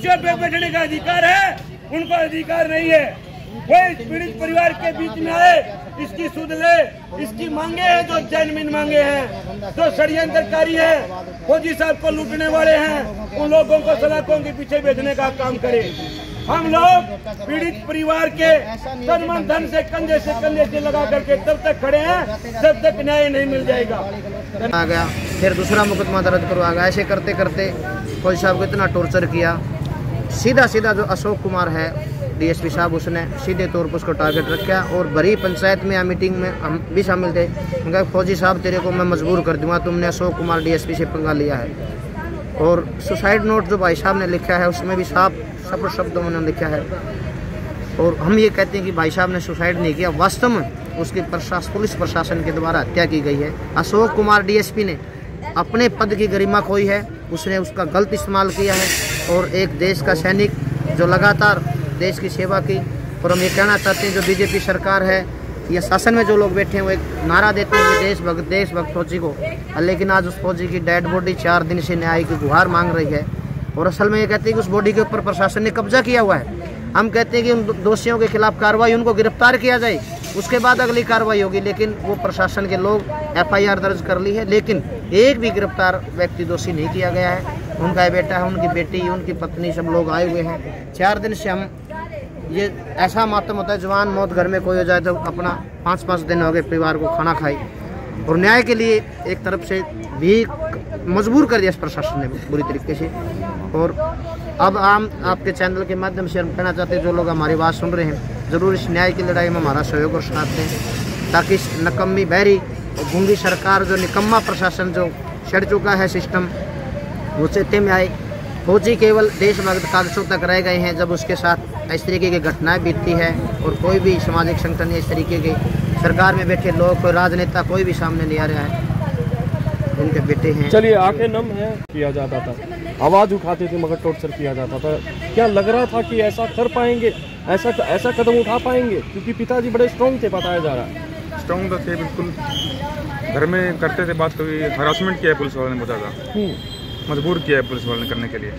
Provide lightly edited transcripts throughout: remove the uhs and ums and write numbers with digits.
कुर्सियों पे बैठने का अधिकार है, उनको अधिकार नहीं है। कोई पीड़ित परिवार के बीच में आए, इसकी सुध ले, इसकी मांगे हैं जो जेन्युइन मांगे हैं, जो षड्यंत्रकारी है, फौजी साहब को लूटने वाले हैं, उन लोगों को सलाखों के पीछे भेजने का काम करे। हम लोग पीड़ित परिवार के सम्मान धन से कंधे से लगा करके तब तक खड़े हैं जब तक न्याय नहीं मिल जाएगा। आ गया, फिर दूसरा मुकदमा दर्ज करवा गया। ऐसे करते करते फौजी साहब को इतना टॉर्चर किया। सीधा जो अशोक कुमार है डीएसपी साहब, उसने सीधे तौर पर उसको टारगेट रखा और बड़ी पंचायत में या मीटिंग में हम भी शामिल थे। उनका फौजी साहब तेरे को मैं मजबूर कर दूंगा, तुमने अशोक कुमार डीएसपी से पंगा लिया है। और सुसाइड नोट जो भाई साहब ने लिखा है उसमें भी साफ शब्दों में लिखा है। और हम ये कहते हैं कि भाई साहब ने सुसाइड नहीं किया, वास्तव में उसकी पुलिस प्रशासन के द्वारा हत्या की गई है। अशोक कुमार डीएसपी ने अपने पद की गरिमा खोई है, उसने उसका गलत इस्तेमाल किया है। और एक देश का सैनिक जो लगातार देश की सेवा की। और हम ये कहना चाहते हैं जो बीजेपी सरकार है या शासन में जो लोग बैठे हैं वो एक नारा देते हैं कि देशभक्त फौजी को, लेकिन आज उस फौजी की डेड बॉडी 4 दिन से न्याय की गुहार मांग रही है। और असल में ये कहते हैं कि उस बॉडी के ऊपर प्रशासन ने कब्जा किया हुआ है। हम कहते हैं कि उन दोषियों के खिलाफ कार्रवाई, उनको गिरफ्तार किया जाए, उसके बाद अगली कार्रवाई होगी। लेकिन वो प्रशासन के लोग FIR दर्ज कर ली है, लेकिन एक भी गिरफ्तार व्यक्ति दोषी नहीं किया गया है। उनका बेटा है, उनकी बेटी, उनकी पत्नी, सब लोग आए हुए हैं। 4 दिन से हम ये ऐसा मातम होता है, जवान मौत घर में कोई हो जाए तो अपना 5-5 दिन हो गए परिवार को खाना खाई। और न्याय के लिए एक तरफ से भी मजबूर कर दिया इस प्रशासन ने बुरी तरीके से। और अब हम आपके चैनल के माध्यम से हम कहना चाहते हैं जो लोग हमारी बात सुन रहे हैं, ज़रूर इस न्याय की लड़ाई में हमारा सहयोग और साथ दें, ताकि इस नकम्मी बहरी और गूंगी सरकार, जो निकम्मा प्रशासन जो चढ़ चुका है सिस्टम, वो चेते में आए। फौजी केवल देशभक्त कागजों तक रह गए हैं। जब उसके साथ इस तरीके की घटनाएं बीतती है और कोई भी सामाजिक संगठन इस तरीके के सरकार में बैठे लोग, कोई राजनेता कोई भी सामने नहीं आ रहा है, उनके बेटे हैं। चलिए, आंखें नम है किया जाता था, आवाज़ उठाते थे मगर टॉर्चर किया जाता था। क्या लग रहा था कि ऐसा कर पाएंगे, ऐसा कदम उठा पाएंगे? क्योंकि पिताजी बड़े स्ट्रॉन्ग थे, बताया जा रहा है। स्ट्रॉन्ग तो थे बिल्कुल, घर में करते थे बात, कभी हरासमेंट किया है पुलिस वालों ने, बहुत ज़्यादा मजबूर किया है पुलिस वालों ने करने के लिए।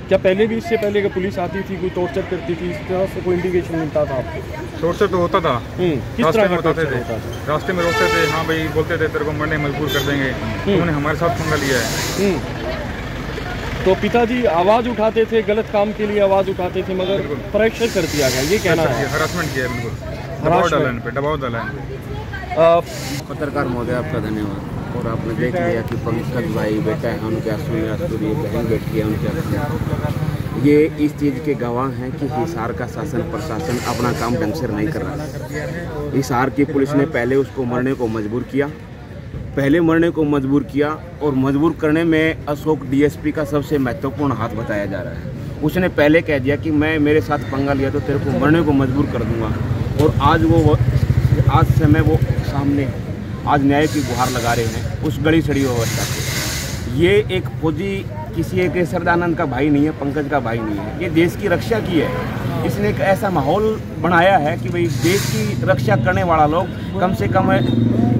क्या पहले भी, इससे पहले कि पुलिस आती थी, कोई टॉर्चर करती थी, इस तरह से कोई इंडिकेशन मिलता था आपको? टॉर्चर तो होता था, किस तरह का बताते थे, रास्ते में रोकते थे, हाँ भाई बोलते थे तेरे को मरने मजबूर कर देंगे, उन्होंने हमारे साथ पंगा लिया है। तो पिताजी आवाज़ उठाते थे, गलत काम के लिए आवाज़ उठाते थे, मगर प्रेशर कर दिया गया, ये कहना है? हरासमेंट किया है, बिल्कुल दबाव डाला है। पत्रकार महोदय, आपका धन्यवाद। और आपने देख लिया कि पंकज भाई बेटा है, उनके आंसू, बहन बेटी है, उनके आंसू, ये इस चीज़ के गवाह हैं कि हिसार का शासन प्रशासन अपना काम ढंग से नहीं कर रहा। हिसार की पुलिस ने पहले उसको मरने को मजबूर किया, और मजबूर करने में अशोक डीएसपी का सबसे महत्वपूर्ण हाथ बताया जा रहा है। उसने पहले कह दिया कि मैं मेरे साथ पंगा लिया तो तेरे को मरने को मजबूर कर दूंगा, और आज समय वो सामने, आज न्याय की गुहार लगा रहे हैं उस गड़ी सड़ी व्यवस्था से। ये एक फौजी किसी एक सरदानंद का भाई नहीं है, पंकज का भाई नहीं है, ये देश की रक्षा की है। इसने एक ऐसा माहौल बनाया है कि भाई देश की रक्षा करने वाला लोग कम से कम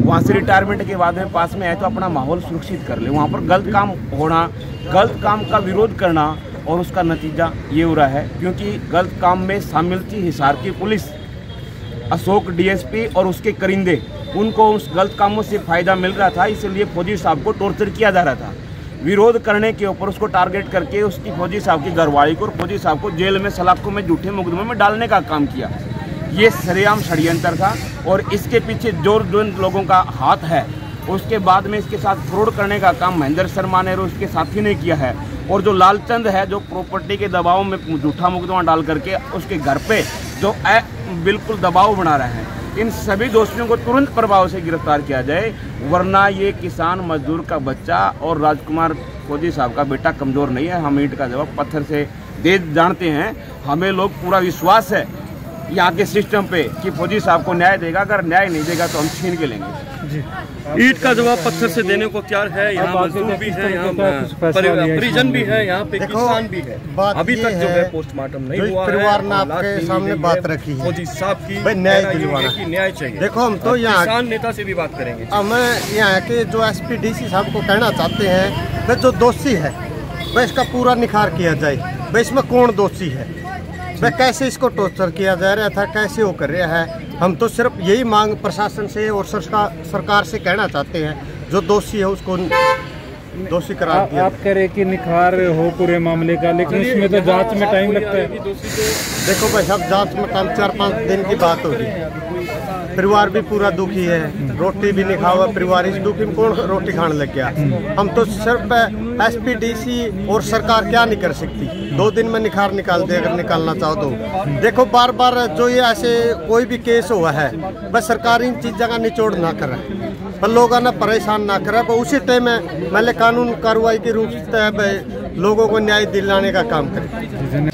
वहाँ से रिटायरमेंट के बाद में पास में आए तो अपना माहौल सुरक्षित कर ले। वहाँ पर गलत काम होना, गलत काम का विरोध करना, और उसका नतीजा ये हो रहा है, क्योंकि गलत काम में शामिल थी हिसार की पुलिस, अशोक डीएसपी और उसके करिंदे, उनको उस गलत कामों से फ़ायदा मिल रहा था, इसलिए फौजी साहब को टॉर्चर किया जा रहा था। विरोध करने के ऊपर उसको टारगेट करके उसकी फौजी साहब की घरवाली को और फौजी साहब को जेल में, सलाखों में, झूठे मुकदमे में डालने का काम किया। ये सरेआम षड्यंत्र था, और इसके पीछे जो लोगों का हाथ है, उसके बाद में इसके साथ फ्रॉड करने का काम महेंद्र शर्मा ने और उसके साथी ने किया है। और जो लालचंद है, जो प्रॉपर्टी के दबाव में झूठा मुकदमा डाल करके उसके घर पे जो बिल्कुल दबाव बना रहे हैं, इन सभी दोषियों को तुरंत प्रभाव से गिरफ्तार किया जाए, वरना ये किसान मजदूर का बच्चा और राजकुमार फौजी साहब का बेटा कमज़ोर नहीं है। हम ईंट का जवाब पत्थर से दे जानते हैं। हमें लोग पूरा विश्वास है यहाँ के सिस्टम पे कि फौजी साहब को न्याय देगा, अगर न्याय नहीं देगा तो हम छीन के लेंगे। जी, ईंट का जवाब पत्थर से देने को तैयार है। यहाँ मजदूर भी है, यहाँ परिजन भी है, यहाँ पे किसान भी है। अभी तक जो है पोस्टमार्टम नहीं हुआ है। परिवार ने आपके सामने बात रखी है फौजी साहब की, न्याय दिलवाना, न्याय चाहिए। देखो, हम तो यहाँ किसान नेता से भी बात करेंगे। मैं यहाँ के जो SPDC साहब को कहना चाहते हैं, वे जो दोषी है वह इसका पूरा निखार किया जाए। वह इसमें कौन दोषी है, वह कैसे इसको टॉर्चर किया जा रहा था, कैसे वो कर रहा है। हम तो सिर्फ यही मांग प्रशासन से और सरकार से कहना चाहते हैं, जो दोषी है उसको दोषी करार दिया। आप कह रहे कि निखार हो पूरे मामले का, लेकिन इसमें तो जांच में टाइम लगता है। देखो भाई साहब, जांच में टाइम 4-5 दिन की बात होगी। परिवार भी पूरा दुखी है, रोटी भी नहीं खावा परिवार, इस दुखी में कौन रोटी खाने लग गया। हम तो सिर्फ SPDC और सरकार क्या नहीं कर सकती, 2 दिन में निखार निकाल दे अगर निकालना चाहो तो। देखो बार बार जो ये ऐसे कोई भी केस हुआ है, बस सरकार इन चीज़ों का निचोड़ ना करे पर लोगों ने परेशान ना करे, पर उसी टाइम में पहले कानून कार्रवाई के रूप से लोगों को न्याय दिलाने का काम करे।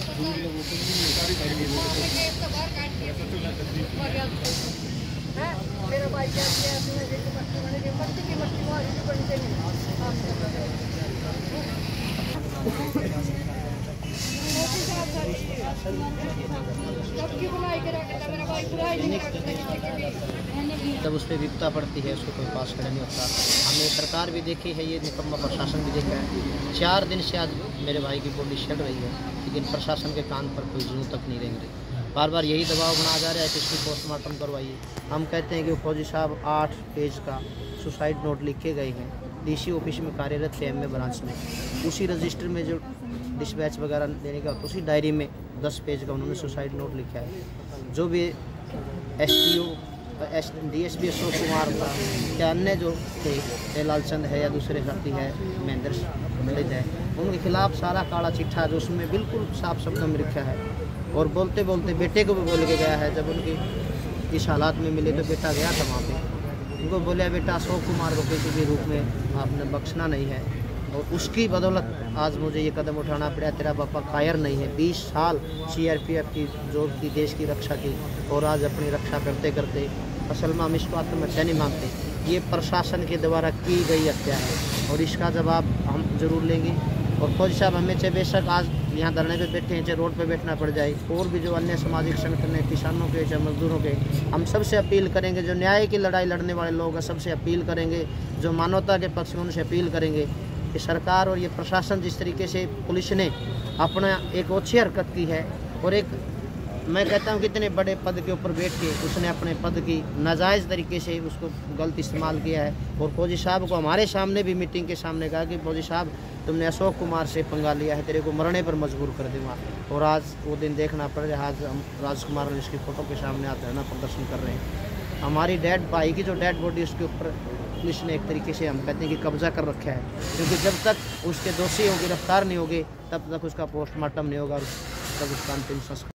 जब उस पर विपदा पड़ती है उसको कोई पास खड़ा नहीं होता। हमने सरकार भी देखी है, ये निकम्मा प्रशासन भी देखा है। 4 दिन से आज मेरे भाई की बॉडी सड़ रही है, लेकिन प्रशासन के कान पर कोई जूं तक नहीं रेंग रही। बार बार यही दबाव बनाया जा रहा है कि इसकी पोस्टमार्टम करवाइए। हम कहते हैं कि फौजी साहब 8 पेज का सुसाइड नोट लिख के गए हैं DC ऑफिस में कार्यरत थे MA ब्रांच में। उसी रजिस्टर में जो डिस्पैच वगैरह देने का उसी डायरी में 10 पेज का उन्होंने सुसाइड नोट लिखा है। जो भी SPO DSP अशोक कुमार था या अन्य जो थे, लालचंद है या दूसरे साथी है महेंद्र ललित है, उनके खिलाफ सारा काला चिट्ठा जो उसमें बिल्कुल साफ शब्दों में लिखा है। और बोलते बोलते बेटे को भी बोल के गया है। जब उनकी इस हालात में मिले तो बेटा गया था वहाँ पे, उनको बोला बेटा अशोक कुमार को किसी भी रूप में आपने बख्शना नहीं है, और उसकी बदौलत आज मुझे ये कदम उठाना पड़ा। तेरा पापा कायर नहीं है, 20 साल CRPF की जो की देश की रक्षा की, और आज अपनी रक्षा करते करते असल में हम इसको आत्महत्या नहीं मानते, ये प्रशासन के द्वारा की गई हत्या है और इसका जवाब हम जरूर लेंगे। और फौजी साहब हमें चाहे बेशक आज यहाँ धरने पे बैठे हैं, चाहे रोड पे बैठना पड़ जाए, और भी जो अन्य सामाजिक संगठन है, किसानों के चाहे मजदूरों के, हम सबसे अपील करेंगे, जो न्याय की लड़ाई लड़ने वाले लोग हैं सबसे अपील करेंगे, जो मानवता के पक्ष में उनसे अपील करेंगे कि सरकार और ये प्रशासन जिस तरीके से पुलिस ने अपना एक अच्छी हरकत की है, और एक मैं कहता हूँ कि इतने बड़े पद के ऊपर बैठ के उसने अपने पद की नाजायज़ तरीके से उसको गलत इस्तेमाल किया है। और फौजी साहब को हमारे सामने भी मीटिंग के सामने कहा कि फौजी साहब तुमने अशोक कुमार से पंगा लिया है, तेरे को मरने पर मजबूर कर दूँगा। और आज वो दिन देखना पड़ रहा है, आज हम राजकुमार इसकी फ़ोटो के सामने आते हैं ना प्रदर्शन कर रहे हैं। हमारी डेड भाई की जो डेड बॉडी उसके ऊपर पुलिस ने एक तरीके से हम कहते हैं कि कब्जा कर रखा है, क्योंकि जब तक उसके दोषी गिरफ्तार नहीं होंगे तब तक उसका पोस्टमार्टम नहीं होगा और तब उसका अंतिम संस्कार